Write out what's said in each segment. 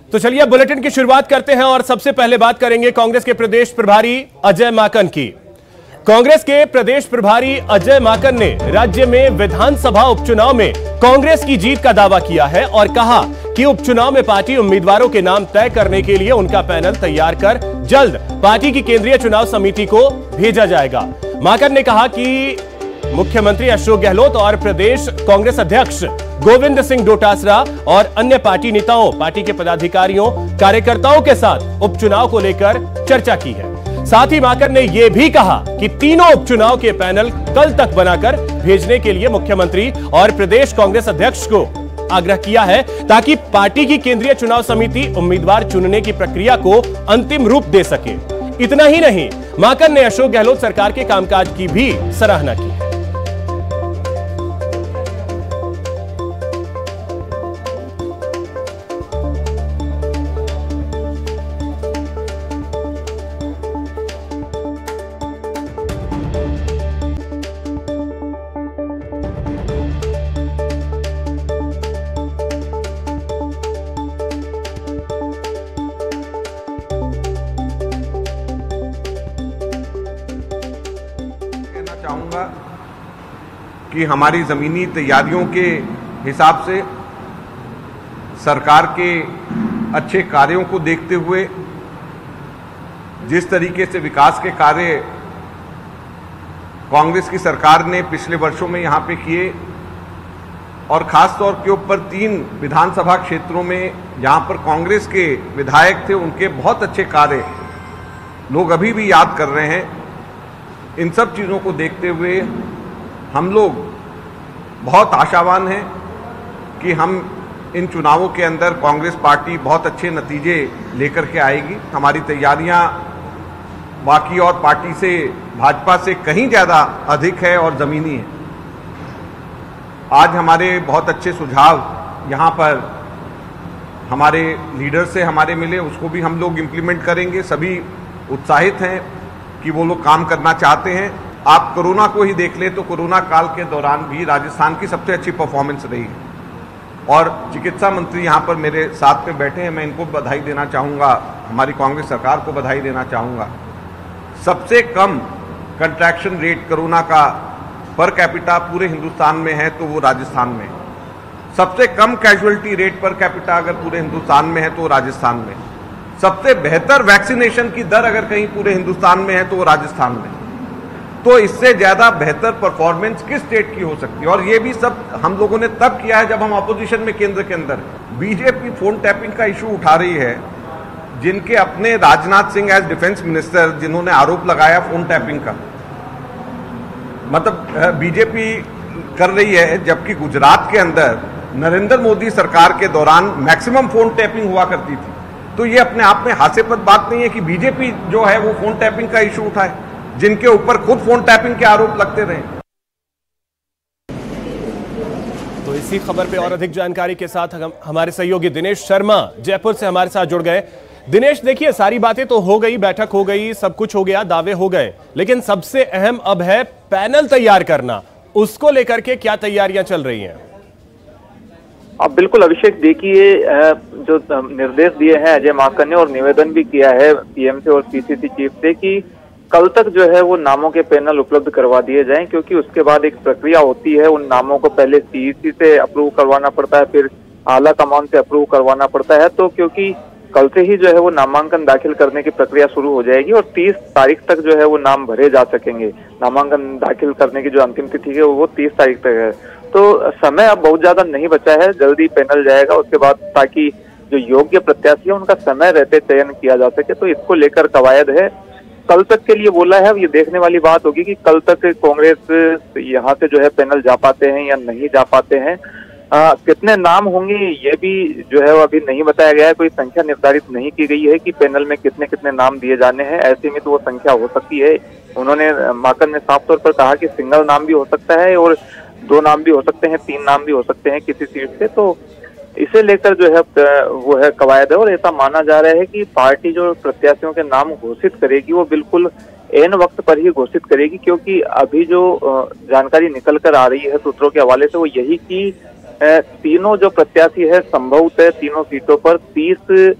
तो चलिए बुलेटिन की शुरुआत करते हैं और सबसे पहले बात करेंगे कांग्रेस के प्रदेश प्रभारी अजय माकन की। कांग्रेस के प्रदेश प्रभारी अजय माकन ने राज्य में विधानसभा उपचुनाव में कांग्रेस की जीत का दावा किया है और कहा कि उपचुनाव में पार्टी उम्मीदवारों के नाम तय करने के लिए उनका पैनल तैयार कर जल्द पार्टी की केंद्रीय चुनाव समिति को भेजा जाएगा। माकन ने कहा कि मुख्यमंत्री अशोक गहलोत और प्रदेश कांग्रेस अध्यक्ष गोविंद सिंह डोटासरा और अन्य पार्टी नेताओं, पार्टी के पदाधिकारियों, कार्यकर्ताओं के साथ उपचुनाव को लेकर चर्चा की है। साथ ही माकन ने यह भी कहा कि तीनों उपचुनाव के पैनल कल तक बनाकर भेजने के लिए मुख्यमंत्री और प्रदेश कांग्रेस अध्यक्ष को आग्रह किया है ताकि पार्टी की केंद्रीय चुनाव समिति उम्मीदवार चुनने की प्रक्रिया को अंतिम रूप दे सके। इतना ही नहीं, माकन ने अशोक गहलोत सरकार के कामकाज की भी सराहना की है। चाहूँगा कि हमारी ज़मीनी तैयारियों के हिसाब से सरकार के अच्छे कार्यों को देखते हुए जिस तरीके से विकास के कार्य कांग्रेस की सरकार ने पिछले वर्षों में यहाँ पे किए और ख़ास तौर के ऊपर 3 विधानसभा क्षेत्रों में जहाँ पर कांग्रेस के विधायक थे, उनके बहुत अच्छे कार्य लोग अभी भी याद कर रहे हैं। इन सब चीज़ों को देखते हुए हम लोग बहुत आशावान हैं कि हम इन चुनावों के अंदर कांग्रेस पार्टी बहुत अच्छे नतीजे लेकर के आएगी। हमारी तैयारियां बाकी और पार्टी से, भाजपा से कहीं ज़्यादा अधिक है और ज़मीनी है। आज हमारे बहुत अच्छे सुझाव यहाँ पर हमारे लीडर से हमारे मिले, उसको भी हम लोग इम्प्लीमेंट करेंगे। सभी उत्साहित हैं कि वो लोग काम करना चाहते हैं। आप कोरोना को ही देख लें तो कोरोना काल के दौरान भी राजस्थान की सबसे अच्छी परफॉर्मेंस रही है और चिकित्सा मंत्री यहाँ पर मेरे साथ में बैठे हैं, मैं इनको बधाई देना चाहूँगा, हमारी कांग्रेस सरकार को बधाई देना चाहूँगा। सबसे कम कंट्रैक्शन रेट कोरोना का पर कैपिटा पूरे हिंदुस्तान में है तो वो राजस्थान में। सबसे कम कैजुअलिटी रेट पर कैपिटा अगर पूरे हिंदुस्तान में है तो राजस्थान में। सबसे बेहतर वैक्सीनेशन की दर अगर कहीं पूरे हिंदुस्तान में है तो वो राजस्थान में। तो इससे ज्यादा बेहतर परफॉर्मेंस किस स्टेट की हो सकती है? और ये भी सब हम लोगों ने तब किया है जब हम अपोजिशन में केंद्र के अंदर। बीजेपी फोन टैपिंग का इशू उठा रही है, जिनके अपने Rajnath Singh as defence minister जिन्होंने आरोप लगाया फोन टैपिंग का, मतलब बीजेपी कर रही है, जबकि गुजरात के अंदर नरेंद्र मोदी सरकार के दौरान मैक्सिमम फोन टैपिंग हुआ करती थी। तो ये अपने आप में हास्यास्पद बात नहीं है कि बीजेपी जो है वो फोन टैपिंग का इशू उठाए, जिनके ऊपर खुद फोन टैपिंग के आरोप लगते रहे। तो इसी खबर पे और अधिक जानकारी के साथ हमारे सहयोगी दिनेश शर्मा जयपुर से हमारे साथ जुड़ गए। दिनेश, देखिए सारी बातें तो हो गई, बैठक हो गई, सब कुछ हो गया, दावे हो गए, लेकिन सबसे अहम अब है पैनल तैयार करना। उसको लेकर के क्या तैयारियां चल रही हैं? अब बिल्कुल अभिषेक, देखिए जो निर्देश दिए हैं अजय माकन ने और निवेदन भी किया है पीएम से और पीसीसी चीफ से कि कल तक जो है वो नामों के पैनल उपलब्ध करवा दिए जाएं, क्योंकि उसके बाद एक प्रक्रिया होती है। उन नामों को पहले सीईसी से अप्रूव करवाना पड़ता है, फिर आला कमान से अप्रूव करवाना पड़ता है। तो क्योंकि कल से ही जो है वो नामांकन दाखिल करने की प्रक्रिया शुरू हो जाएगी और 30 तारीख तक जो है वो नाम भरे जा सकेंगे। नामांकन दाखिल करने की जो अंतिम तिथि है वो 30 तारीख तक है। तो समय अब बहुत ज्यादा नहीं बचा है, जल्दी पैनल जाएगा उसके बाद, ताकि जो योग्य प्रत्याशी है उनका समय रहते चयन किया जा सके। तो इसको लेकर कवायद है, कल तक के लिए बोला है। अब ये देखने वाली बात होगी कि कल तक कांग्रेस यहाँ से जो है पैनल जा पाते हैं या नहीं जा पाते हैं। कितने नाम होंगे ये भी जो है वो अभी नहीं बताया गया है, कोई संख्या निर्धारित नहीं की गई है कि पैनल में कितने कितने नाम दिए जाने हैं। ऐसे में तो वो संख्या हो सकती है। उन्होंने, माकन ने साफ तौर पर कहा कि सिंगल नाम भी हो सकता है और 2 नाम भी हो सकते हैं, 3 नाम भी हो सकते हैं किसी सीट से। तो इसे लेकर जो है वो है कवायद है और ऐसा माना जा रहा है कि पार्टी जो प्रत्याशियों के नाम घोषित करेगी वो बिल्कुल एन वक्त पर ही घोषित करेगी, क्योंकि अभी जो जानकारी निकल कर आ रही है सूत्रों के हवाले से वो यही कि तीनों जो प्रत्याशी है संभवतः तीनों सीटों पर 30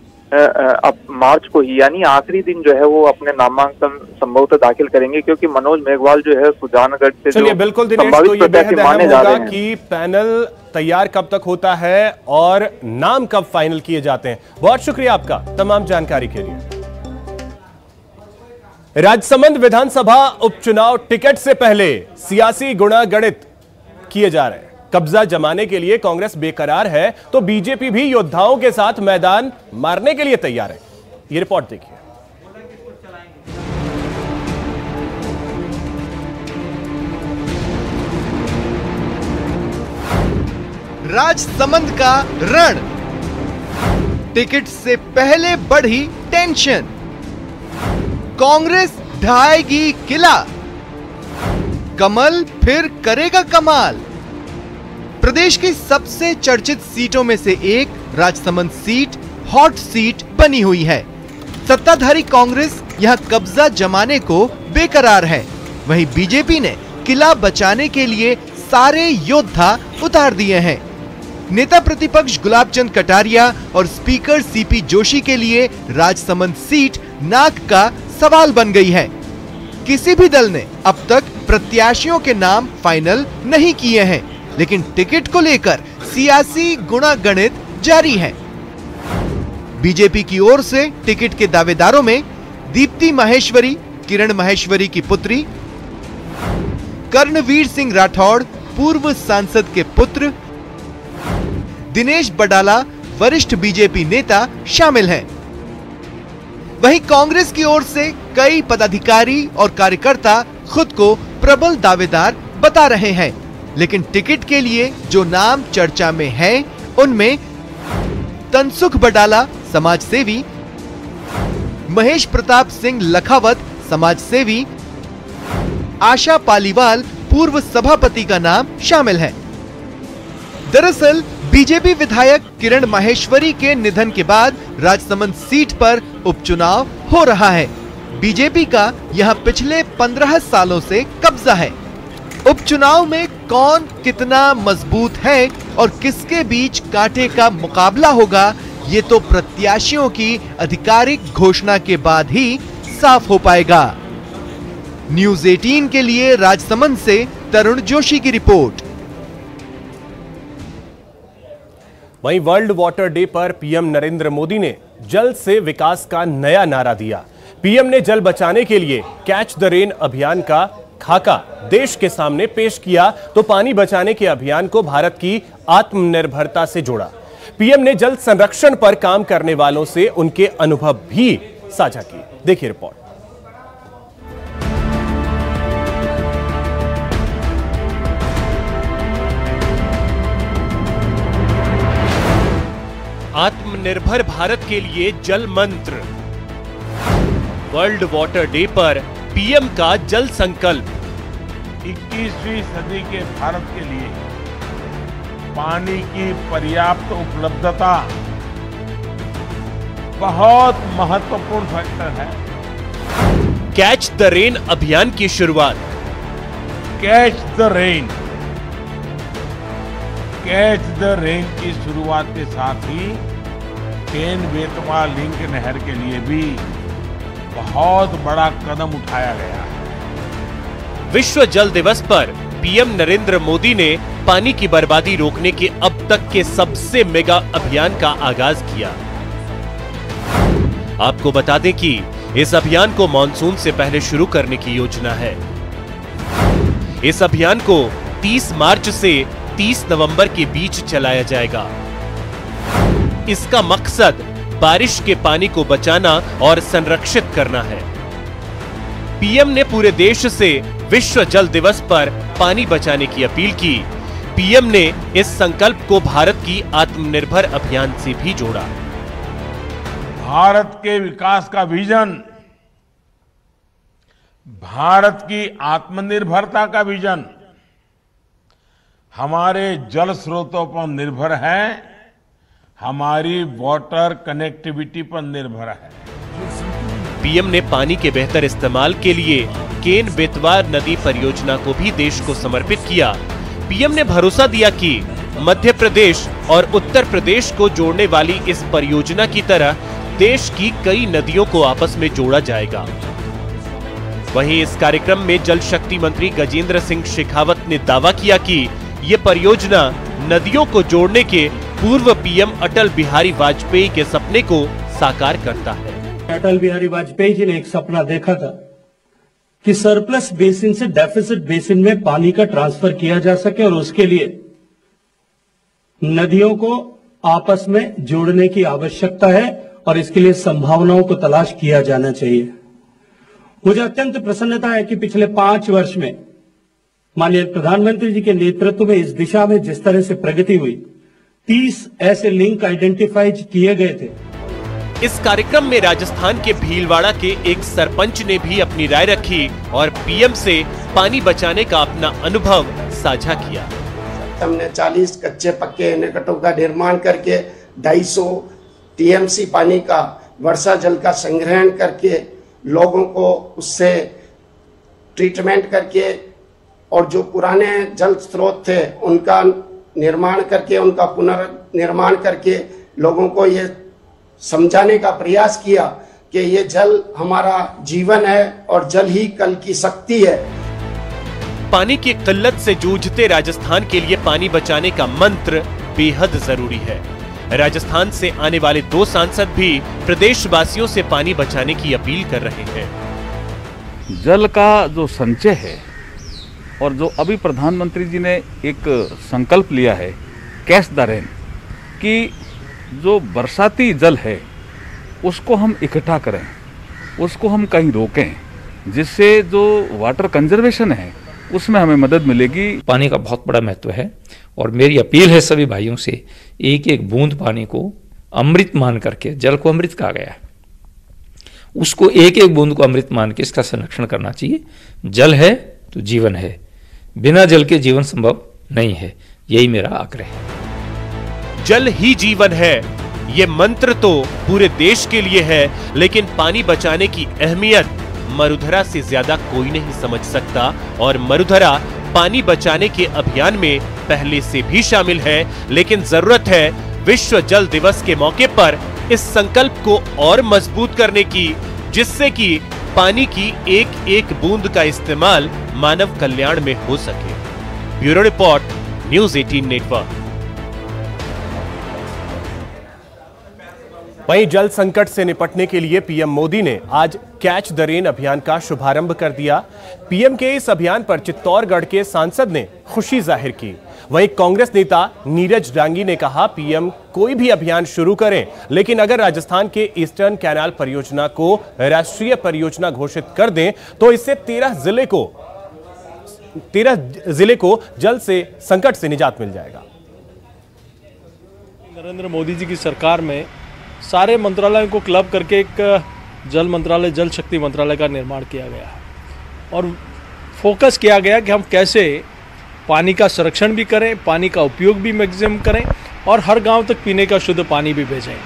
मार्च को ही यानी आखिरी दिन जो है वो अपने नामांकन संभवतः दाखिल करेंगे, क्योंकि मनोज मेघवाल जो है सुजानगढ़ से जो बिल्कुल दिनेश, तो ये बेहद अहम होगा कि पैनल तैयार कब तक होता है और नाम कब फाइनल किए जाते हैं। बहुत शुक्रिया आपका तमाम जानकारी के लिए। राजसमंद विधानसभा उपचुनाव टिकट से पहले सियासी गुणागणित किए जा रहे हैं। कब्जा जमाने के लिए कांग्रेस बेकरार है तो बीजेपी भी योद्धाओं के साथ मैदान मारने के लिए तैयार है। ये रिपोर्ट देखिए। राजसमंद का रण, टिकट से पहले बढ़ी टेंशन, कांग्रेस ढाएगी किला, कमल फिर करेगा कमाल। प्रदेश की सबसे चर्चित सीटों में से एक राजसमंद सीट हॉट सीट बनी हुई है। सत्ताधारी कांग्रेस यहां कब्जा जमाने को बेकरार है, वहीं बीजेपी ने किला बचाने के लिए सारे योद्धा उतार दिए हैं। नेता प्रतिपक्ष गुलाबचंद कटारिया और स्पीकर सीपी जोशी के लिए राजसमंद सीट नाक का सवाल बन गई है। किसी भी दल ने अब तक प्रत्याशियों के नाम फाइनल नहीं किए हैं, लेकिन टिकट को लेकर सियासी गुणागणित जारी है। बीजेपी की ओर से टिकट के दावेदारों में दीप्ति माहेश्वरी, किरण माहेश्वरी की पुत्री, कर्णवीर सिंह राठौड़ पूर्व सांसद के पुत्र, दिनेश बडाला वरिष्ठ बीजेपी नेता शामिल हैं। वहीं कांग्रेस की ओर से कई पदाधिकारी और कार्यकर्ता खुद को प्रबल दावेदार बता रहे हैं, लेकिन टिकट के लिए जो नाम चर्चा में हैं, उनमें तनसुख बडाला समाज सेवी, महेश प्रताप सिंह लखावत समाज सेवी, आशा पालीवाल पूर्व सभापति का नाम शामिल है। दरअसल बीजेपी विधायक किरण माहेश्वरी के निधन के बाद राजसमंद सीट पर उपचुनाव हो रहा है। बीजेपी का यहां पिछले 15 सालों से कब्जा है। उपचुनाव में कौन कितना मजबूत है और किसके बीच कांटे का मुकाबला होगा, ये तो प्रत्याशियों की आधिकारिक घोषणा के बाद ही साफ हो पाएगा। न्यूज़ 18 के लिए राजसमंद से तरुण जोशी की रिपोर्ट। वहीं वर्ल्ड वाटर डे पर पीएम नरेंद्र मोदी ने जल से विकास का नया नारा दिया। पीएम ने जल बचाने के लिए कैच द रेन अभियान का खाका देश के सामने पेश किया तो पानी बचाने के अभियान को भारत की आत्मनिर्भरता से जोड़ा। पीएम ने जल संरक्षण पर काम करने वालों से उनके अनुभव भी साझा किए। देखिए रिपोर्ट। आत्मनिर्भर भारत के लिए जल मंत्र। वर्ल्ड वाटर डे पर पीएम का जल संकल्प। 21वीं सदी के भारत के लिए पानी की पर्याप्त उपलब्धता बहुत महत्वपूर्ण फैक्टर है। कैच द रेन अभियान की शुरुआत। Catch the rain, catch the rain की शुरुआत के साथ ही केन बेतवा लिंक नहर के लिए भी बहुत बड़ा कदम उठाया गया है। विश्व जल दिवस पर पीएम नरेंद्र मोदी ने पानी की बर्बादी रोकने के अब तक के सबसे मेगा अभियान का आगाज किया। आपको बता दें कि इस अभियान को मानसून से पहले शुरू करने की योजना है। इस अभियान को 30 मार्च से 30 नवंबर के बीच चलाया जाएगा। इसका मकसद बारिश के पानी को बचाना और संरक्षित करना है। पीएम ने पूरे देश से विश्व जल दिवस पर पानी बचाने की अपील की। पीएम ने इस संकल्प को भारत की आत्मनिर्भर अभियान से भी जोड़ा। भारत के विकास का विजन, भारत की आत्मनिर्भरता का विजन हमारे जल स्रोतों पर निर्भर है, हमारी वाटर कनेक्टिविटी पर निर्भर है। पीएम ने पानी के बेहतर इस्तेमाल के लिए केन बेतवा नदी परियोजना को भी देश को समर्पित किया। पीएम ने भरोसा दिया कि मध्य प्रदेश और उत्तर प्रदेश को जोड़ने वाली इस परियोजना की तरह देश की कई नदियों को आपस में जोड़ा जाएगा। वहीं इस कार्यक्रम में जल शक्ति मंत्री गजेंद्र सिंह शेखावत ने दावा किया कि ये परियोजना नदियों को जोड़ने के पूर्व पीएम अटल बिहारी वाजपेयी के सपने को साकार करता है। अटल बिहारी वाजपेयी जी ने एक सपना देखा था कि सरप्लस बेसिन से डेफिसिट बेसिन में पानी का ट्रांसफर किया जा सके और उसके लिए नदियों को आपस में जोड़ने की आवश्यकता है और इसके लिए संभावनाओं को तलाश किया जाना चाहिए। मुझे अत्यंत प्रसन्नता है कि पिछले 5 वर्ष में माननीय प्रधानमंत्री जी के नेतृत्व में इस दिशा में जिस तरह से प्रगति हुई, 30 ऐसे लिंक आइडेंटिफाई किए गए थे। इस कार्यक्रम में राजस्थान के भीलवाड़ा के एक सरपंच ने भी अपनी राय रखी और पीएम से पानी बचाने का अपना अनुभव साझा किया। हमने 40 कच्चे पक्के एनेकटों का निर्माण करके 250 टीएमसी पानी का वर्षा जल का संग्रहण करके लोगों को उससे ट्रीटमेंट करके और जो पुराने जल स्रोत थे उनका निर्माण करके, उनका पुनर्निर्माण करके लोगों को ये समझाने का प्रयास किया कि ये जल हमारा जीवन है और जल ही कल की शक्ति है। पानी की किल्लत से जूझते राजस्थान के लिए पानी बचाने का मंत्र बेहद जरूरी है। राजस्थान से आने वाले 2 सांसद भी प्रदेशवासियों से पानी बचाने की अपील कर रहे हैं। जल का जो संचय है और जो अभी प्रधानमंत्री जी ने एक संकल्प लिया है कैच द रेन, कि जो बरसाती जल है उसको हम इकट्ठा करें, उसको हम कहीं रोकें, जिससे जो वाटर कंजर्वेशन है उसमें हमें मदद मिलेगी। पानी का बहुत बड़ा महत्व है और मेरी अपील है सभी भाइयों से, एक एक बूंद पानी को अमृत मान करके, जल को अमृत कहा गया है, उसको एक एक बूंद को अमृत मान के इसका संरक्षण करना चाहिए। जल है तो जीवन है, बिना जल के जीवन संभव नहीं है, यही मेरा आग्रह है। जल ही जीवन है, ये मंत्र तो पूरे देश के लिए है, लेकिन पानी बचाने की अहमियत मरुधरा से ज्यादा कोई नहीं समझ सकता और मरुधरा पानी बचाने के अभियान में पहले से भी शामिल है। लेकिन जरूरत है विश्व जल दिवस के मौके पर इस संकल्प को और मजबूत करने की, जिससे कि पानी की एक एक बूंद का इस्तेमाल मानव कल्याण में हो सके। Bureau report, news 18 network. वहीं जल संकट से निपटने के लिए पीएम मोदी ने आज कैच द रेन अभियान का शुभारंभ कर दिया। पीएम के इस अभियान पर चित्तौड़गढ़ के सांसद ने खुशी जाहिर की। वहीं कांग्रेस नेता नीरज डांगी ने कहा, पीएम कोई भी अभियान शुरू करें, लेकिन अगर राजस्थान के ईस्टर्न कैनाल परियोजना को राष्ट्रीय परियोजना घोषित कर दें तो इससे 13 जिले को जल से संकट से निजात मिल जाएगा। नरेंद्र मोदी जी की सरकार में सारे मंत्रालयों को क्लब करके एक जल मंत्रालय, जल शक्ति मंत्रालय का निर्माण किया गया है और फोकस किया गया कि हम कैसे पानी का संरक्षण भी करें, पानी का उपयोग भी मैक्सिमम करें और हर गांव तक पीने का शुद्ध पानी भी भेजें।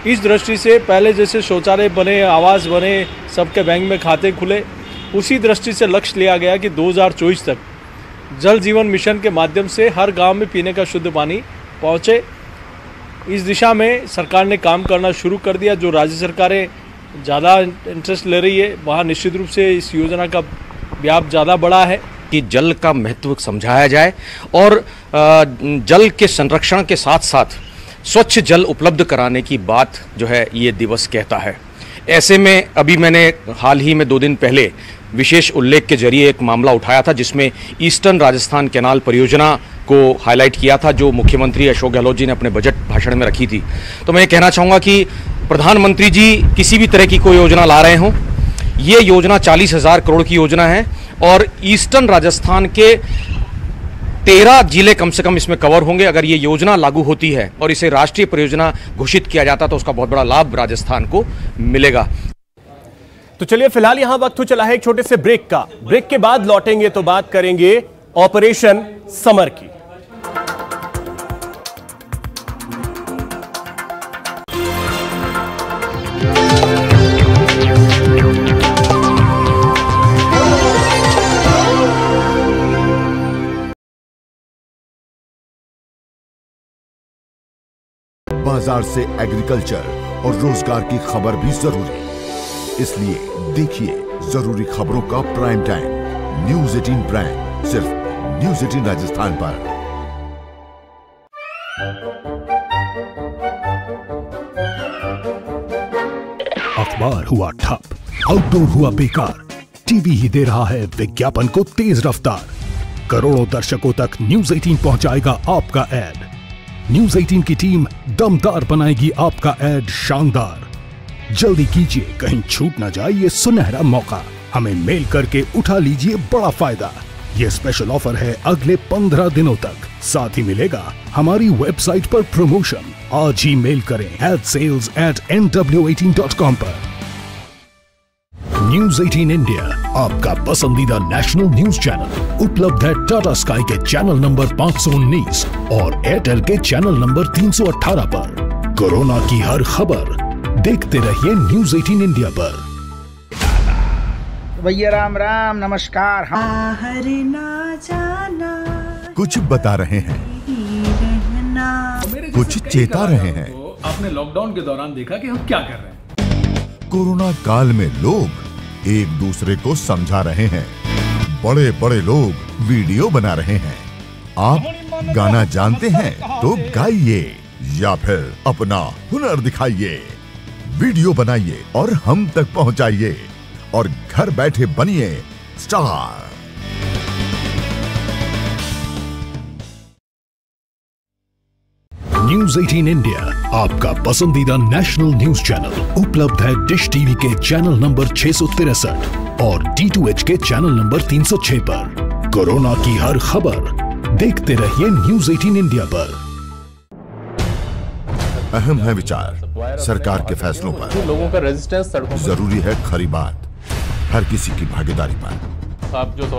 इस दृष्टि से पहले जैसे शौचालय बने, आवास बने, सबके बैंक में खाते खुले, उसी दृष्टि से लक्ष्य लिया गया कि 2024 तक जल जीवन मिशन के माध्यम से हर गांव में पीने का शुद्ध पानी पहुंचे। इस दिशा में सरकार ने काम करना शुरू कर दिया। जो राज्य सरकारें ज़्यादा इंटरेस्ट ले रही है, वहाँ निश्चित रूप से इस योजना का व्याप ज़्यादा बड़ा है कि जल का महत्व समझाया जाए और जल के संरक्षण के साथ साथ स्वच्छ जल उपलब्ध कराने की बात जो है ये दिवस कहता है। ऐसे में अभी मैंने हाल ही में 2 दिन पहले विशेष उल्लेख के जरिए एक मामला उठाया था जिसमें ईस्टर्न राजस्थान कैनाल परियोजना को हाईलाइट किया था, जो मुख्यमंत्री अशोक गहलोत जी ने अपने बजट भाषण में रखी थी। तो मैं ये कहना चाहूँगा कि प्रधानमंत्री जी किसी भी तरह की कोई योजना ला रहे हों, ये योजना 40,000 करोड़ की योजना है और ईस्टर्न राजस्थान के 13 जिले कम से कम इसमें कवर होंगे। अगर ये योजना लागू होती है और इसे राष्ट्रीय परियोजना घोषित किया जाता तो उसका बहुत बड़ा लाभ राजस्थान को मिलेगा। तो चलिए फिलहाल यहां वक्त हो चला है एक छोटे से ब्रेक का। ब्रेक के बाद लौटेंगे तो बात करेंगे ऑपरेशन समर की। बाजार से एग्रीकल्चर और रोजगार की खबर भी जरूरी, इसलिए देखिए जरूरी खबरों का प्राइम टाइम न्यूज 18 प्राइम, सिर्फ न्यूज 18 राजस्थान पर। अखबार हुआ ठप, आउटडोर हुआ बेकार, टीवी ही दे रहा है विज्ञापन को तेज रफ्तार। करोड़ों दर्शकों तक न्यूज 18 पहुंचाएगा आपका ऐड। न्यूज 18 की टीम दमदार बनाएगी आपका ऐड शानदार। जल्दी कीजिए, कहीं छूट ना जाए ये सुनहरा मौका। हमें मेल करके उठा लीजिए बड़ा फायदा। ये स्पेशल ऑफर है अगले 15 दिनों तक। साथ ही मिलेगा हमारी वेबसाइट पर प्रमोशन। आज ही मेल करें adsales@nw18.com पर। न्यूज 18 इंडिया, आपका पसंदीदा नेशनल न्यूज चैनल, उपलब्ध है टाटा स्काई के चैनल नंबर 519 और एयरटेल के चैनल नंबर 318 पर। कोरोना की हर खबर देखते रहिए न्यूज 18 इंडिया पर। भैया राम राम, नमस्कार। ना जाना, कुछ बता रहे हैं, कुछ चेता रहे हैं। आपने लॉकडाउन के दौरान देखा कि हम क्या कर रहे हैं। कोरोना काल में लोग एक दूसरे को समझा रहे हैं, बड़े बड़े लोग वीडियो बना रहे हैं। आप गाना जानते हैं तो गाइए या फिर अपना हुनर दिखाइए, वीडियो बनाइए और हम तक पहुंचाइए और घर बैठे बनिए स्टार। न्यूज 18 इंडिया, आपका पसंदीदा नेशनल न्यूज चैनल, उपलब्ध है डिश टीवी के चैनल नंबर 663 और D2H के चैनल नंबर 306 पर। कोरोना की हर खबर देखते रहिए न्यूज 18 इंडिया पर। अहम है विचार सरकार के फैसलों पर, लोगों का रेजिस्टेंस जरूरी है खरी बात हर किसी की भागीदारी पर,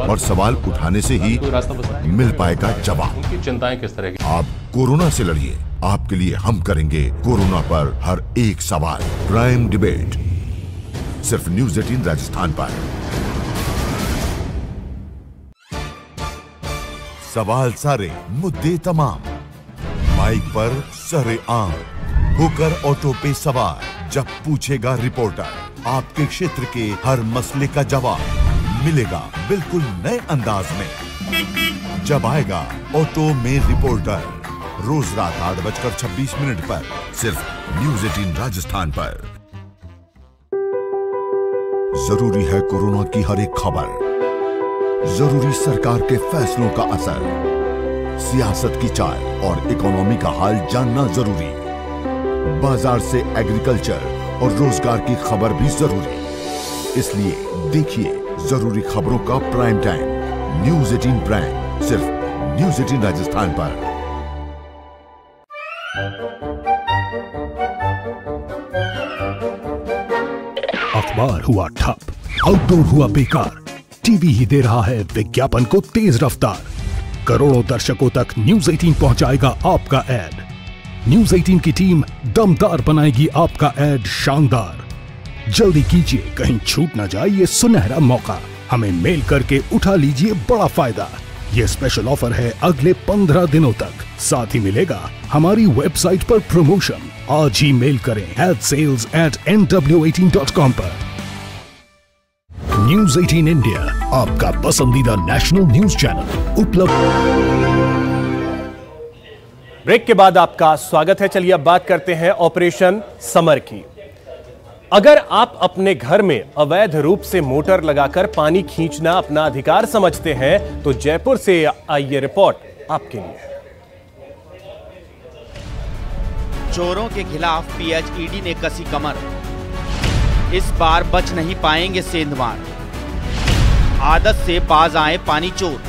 और सवाल उठाने से ही मिल पाएगा जवाब। उनकी चिंताएं किस तरह की? आप कोरोना से लड़िए, आपके लिए हम करेंगे कोरोना पर हर एक सवाल। प्राइम डिबेट, सिर्फ न्यूज 18 राजस्थान पर। सवाल सारे, मुद्दे तमाम, माइक पर सरे आम, होकर ऑटो पे सवार। जब पूछेगा रिपोर्टर, आपके क्षेत्र के हर मसले का जवाब मिलेगा बिल्कुल नए अंदाज में। जब आएगा ऑटो में रिपोर्टर, रोज रात 8:26 पर, सिर्फ न्यूज 18 राजस्थान पर। जरूरी है कोरोना की हर एक खबर, जरूरी सरकार के फैसलों का असर, सियासत की चाल और इकोनॉमी का हाल जानना जरूरी, बाजार से एग्रीकल्चर और रोजगार की खबर भी जरूरी, इसलिए देखिए जरूरी खबरों का प्राइम टाइम न्यूज 18 प्राइम, सिर्फ न्यूज 18 राजस्थान पर। अखबार हुआ ठप, आउटडोर हुआ बेकार, टीवी ही दे रहा है विज्ञापन को तेज रफ्तार। करोड़ों दर्शकों तक न्यूज 18 पहुंचाएगा आपका ऐड। न्यूज 18 की टीम दमदार बनाएगी आपका ऐड शानदार। जल्दी कीजिए, कहीं छूट ना जाए ये सुनहरा मौका। हमें मेल करके उठा लीजिए बड़ा फायदा। ये स्पेशल ऑफर है अगले 15 दिनों तक। साथ ही मिलेगा हमारी वेबसाइट पर प्रमोशन। आज ही मेल करें adsales@nw18.com पर। न्यूज 18 इंडिया, आपका पसंदीदा नेशनल न्यूज चैनल, उपलब्ध। ब्रेक के बाद आपका स्वागत है। चलिए अब बात करते हैं ऑपरेशन समर की। अगर आप अपने घर में अवैध रूप से मोटर लगाकर पानी खींचना अपना अधिकार समझते हैं तो जयपुर से आई ये रिपोर्ट आपके लिए। चोरों के खिलाफ पीएचईडी ने कसी कमर, इस बार बच नहीं पाएंगे सेंधमार। आदत से बाज आए पानी चोर।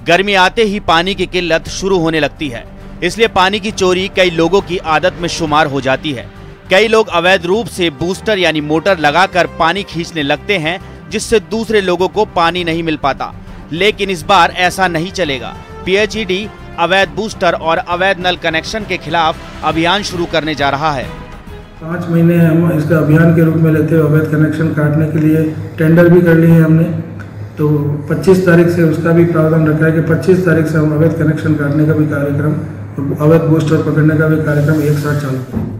गर्मी आते ही पानी की किल्लत शुरू होने लगती है, इसलिए पानी की चोरी कई लोगों की आदत में शुमार हो जाती है। कई लोग अवैध रूप से बूस्टर यानी मोटर लगाकर पानी खींचने लगते हैं, जिससे दूसरे लोगों को पानी नहीं मिल पाता। लेकिन इस बार ऐसा नहीं चलेगा। पीएचईडी अवैध बूस्टर और अवैध नल कनेक्शन के खिलाफ अभियान शुरू करने जा रहा है। 5 महीने हम इसका अभियान के रूप में लेते हैं। अवैध कनेक्शन काटने के लिए टेंडर भी कर लिए हैं हमने। तो 25 तारीख से उसका भी प्रावधान रखा है कि 25 तारीख से हम अवैध कनेक्शन काटने का भी कार्यक्रम, अवैध बूस्टर पकड़ने का भी कार्यक्रम एक साथ चालू करेंगे।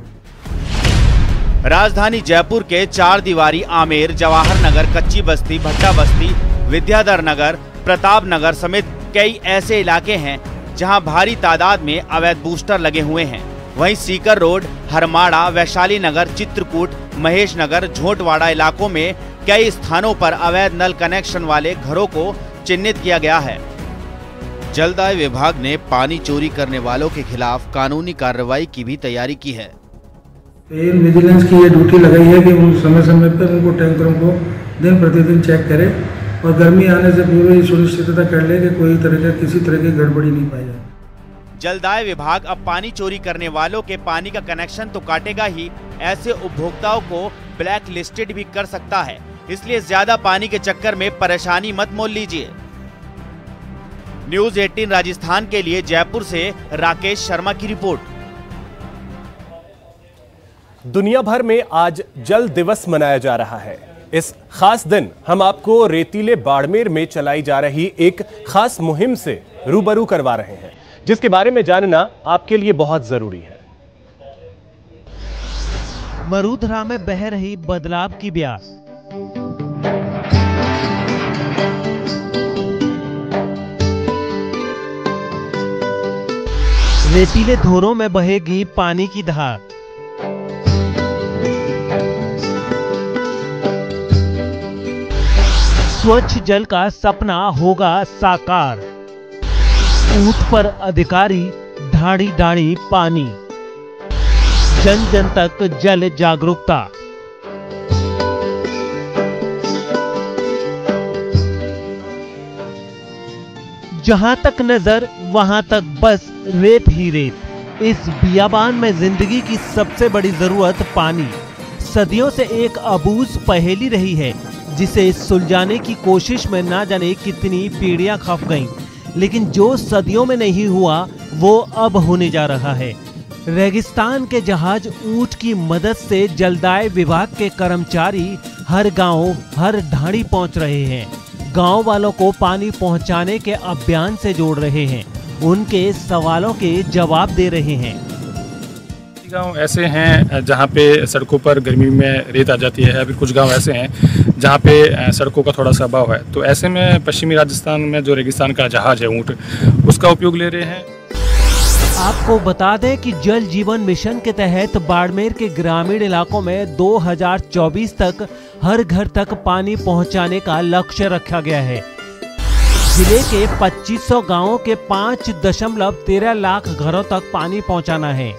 राजधानी जयपुर के 4 दीवारी आमेर, जवाहर नगर, कच्ची बस्ती, भट्टा बस्ती, विद्याधर नगर, प्रताप नगर समेत कई ऐसे इलाके हैं जहां भारी तादाद में अवैध बूस्टर लगे हुए हैं। वहीं सीकर रोड, हरमाड़ा, वैशाली नगर, चित्रकूट, महेश नगर, झोटवाड़ा इलाकों में कई स्थानों पर अवैध नल कनेक्शन वाले घरों को चिन्हित किया गया है। जलदाय विभाग ने पानी चोरी करने वालों के खिलाफ कानूनी कार्रवाई की भी तैयारी की है। एयर विजिलेंस की ये ड्यूटी लगाई है कि उन समय समय पर उनको टैंकरों को दिन प्रतिदिन चेक करे और गर्मी आने से पूरी सुनिश्चितता कर ले कि कोई किसी तरह की गड़बड़ी नहीं पाई जाए। जलदाय विभाग अब पानी चोरी करने वालों के पानी का कनेक्शन तो काटेगा ही, ऐसे उपभोक्ताओं को ब्लैक लिस्टेड भी कर सकता है। इसलिए ज्यादा पानी के चक्कर में परेशानी मत मोल लीजिए। न्यूज़ 18 राजस्थान के लिए जयपुर से राकेश शर्मा की रिपोर्ट। दुनिया भर में आज जल दिवस मनाया जा रहा है। इस खास दिन हम आपको रेतीले बाड़मेर में चलाई जा रही एक खास मुहिम से रूबरू करवा रहे हैं, जिसके बारे में जानना आपके लिए बहुत जरूरी है। मरूधरा में बह रही बदलाव की ब्यास, रेतीले धोरों में बहेगी पानी की धार, स्वच्छ जल का सपना होगा साकार। ऊंट पर अधिकारी, ढाड़ी ढाड़ी पानी, जन जन तक जल जागरूकता। जहां तक नजर वहां तक बस रेत ही रेत। इस बियाबान में जिंदगी की सबसे बड़ी जरूरत पानी सदियों से एक अबूझ पहेली रही है, जिसे सुलझाने की कोशिश में ना जाने कितनी पीढ़ियां खप गईं, लेकिन जो सदियों में नहीं हुआ वो अब होने जा रहा है। रेगिस्तान के जहाज ऊंट की मदद से जलदाय विभाग के कर्मचारी हर गांव, हर ढाणी पहुंच रहे हैं। गांव वालों को पानी पहुंचाने के अभियान से जोड़ रहे हैं, उनके सवालों के जवाब दे रहे हैं। गांव ऐसे हैं जहां पे सड़कों पर गर्मी में रेत आ जाती है, अभी कुछ गांव ऐसे हैं जहां पे सड़कों का थोड़ा सा अभाव है। तो ऐसे में पश्चिमी राजस्थान में जो रेगिस्तान का जहाज है ऊंट, उसका उपयोग ले रहे हैं। आपको बता दें कि जल जीवन मिशन के तहत बाड़मेर के ग्रामीण इलाकों में 2024 तक हर घर तक पानी पहुंचाने का लक्ष्य रखा गया है। जिले के 2500 गांवों के 5.13 लाख घरों तक पानी पहुंचाना है।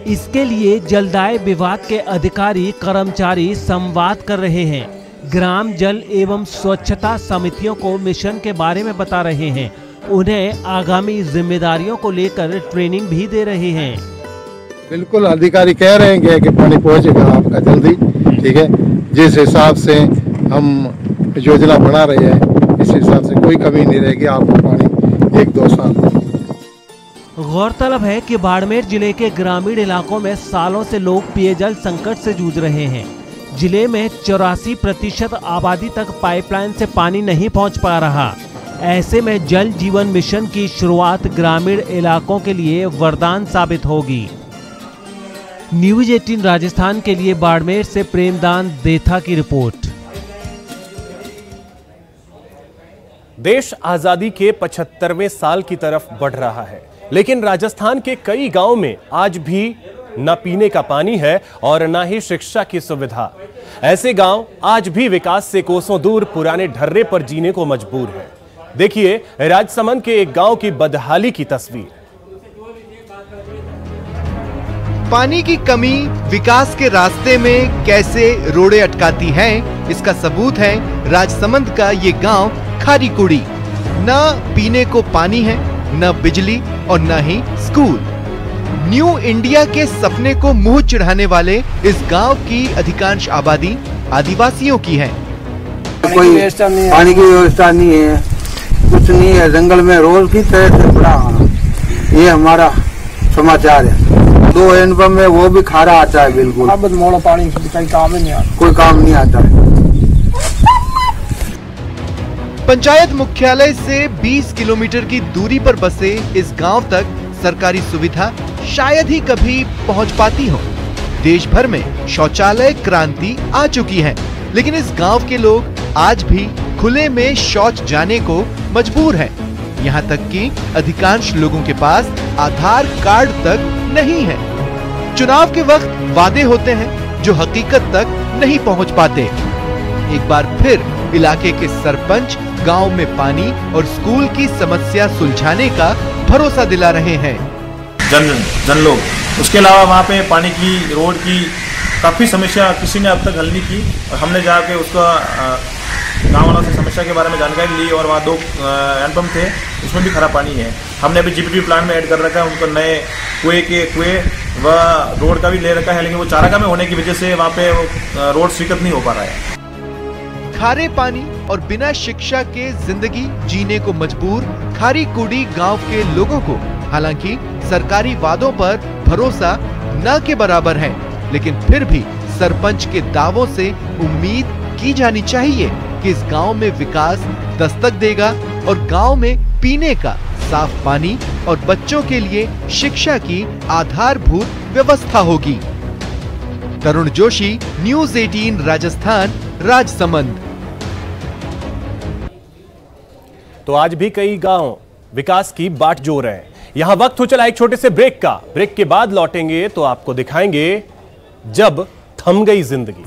इसके लिए जलदाय विभाग के अधिकारी कर्मचारी संवाद कर रहे हैं, ग्राम जल एवं स्वच्छता समितियों को मिशन के बारे में बता रहे हैं, उन्हें आगामी जिम्मेदारियों को लेकर ट्रेनिंग भी दे रहे हैं। बिल्कुल अधिकारी कह रहे हैं कि पानी पहुंचेगा आपका जल्दी, ठीक है। जिस हिसाब से हम योजना बना रहे हैं इस हिसाब से कोई कमी नहीं रहेगी, आपको पानी 1-2 साल। गौरतलब है कि बाड़मेर जिले के ग्रामीण इलाकों में सालों से लोग पेयजल संकट से जूझ रहे हैं। जिले में 84% आबादी तक पाइपलाइन से पानी नहीं पहुंच पा रहा। ऐसे में जल जीवन मिशन की शुरुआत ग्रामीण इलाकों के लिए वरदान साबित होगी। न्यूज़ 18 राजस्थान के लिए बाड़मेर से प्रेमदान देथा की रिपोर्ट। देश आजादी के 75वें साल की तरफ बढ़ रहा है, लेकिन राजस्थान के कई गांवों में आज भी न पीने का पानी है और न ही शिक्षा की सुविधा। ऐसे गांव आज भी विकास से कोसों दूर पुराने ढर्रे पर जीने को मजबूर हैं। देखिए राजसमंद के एक गांव की बदहाली की तस्वीर। पानी की कमी विकास के रास्ते में कैसे रोड़े अटकाती है, इसका सबूत है राजसमंद का ये गांव खारीकुड़ी। न पीने को पानी है, न बिजली और न ही स्कूल। न्यू इंडिया के सपने को मुंह चिढ़ाने वाले इस गांव की अधिकांश आबादी आदिवासियों की है। कोई पानी की व्यवस्था नहीं है, कुछ नहीं है। जंगल में रोज की तरह से पड़ा, ये हमारा समाचार है। 2 हैंडपंप में वो भी खारा आता है बिल्कुल। अब मोड़ा पानी कहीं काम नहीं आता, कोई काम नहीं आता है। पंचायत मुख्यालय से 20 किलोमीटर की दूरी पर बसे इस गांव तक सरकारी सुविधा शायद ही कभी पहुंच पाती हो। देश भर में शौचालय क्रांति आ चुकी है, लेकिन इस गांव के लोग आज भी खुले में शौच जाने को मजबूर हैं। यहाँ तक कि अधिकांश लोगों के पास आधार कार्ड तक नहीं है। चुनाव के वक्त वादे होते हैं जो हकीकत तक नहीं पहुँच पाते। एक बार फिर इलाके के सरपंच गांव में पानी और स्कूल की समस्या सुलझाने का भरोसा दिला रहे हैं। जन लोग, उसके अलावा वहाँ पे पानी की, रोड की काफी समस्या किसी ने अब तक हल नहीं की। और हमने जाके उसका गाँव वालों से समस्या के बारे में जानकारी ली और वहाँ 2 हैंडपंप थे, उसमें भी खराब पानी है। हमने अभी जीपीपी प्लान में ऐड कर रखा है, उनको नए कुएं व रोड का भी ले रखा है, लेकिन वो चारागाह में होने की वजह से वहाँ पे रोड स्वीकृत नहीं हो पा रहा है। खारे पानी और बिना शिक्षा के जिंदगी जीने को मजबूर खारी कुड़ी गांव के लोगों को हालांकि सरकारी वादों पर भरोसा न के बराबर है, लेकिन फिर भी सरपंच के दावों से उम्मीद की जानी चाहिए कि इस गांव में विकास दस्तक देगा और गांव में पीने का साफ पानी और बच्चों के लिए शिक्षा की आधारभूत व्यवस्था होगी। तरुण जोशी, न्यूज़ 18 राजस्थान, राजसमंद। तो आज भी कई गांव विकास की बाट जोड़ रहे हैं। यहां वक्त हो चला एक छोटे से ब्रेक का। ब्रेक के बाद लौटेंगे तो आपको दिखाएंगे जब थम गई जिंदगी।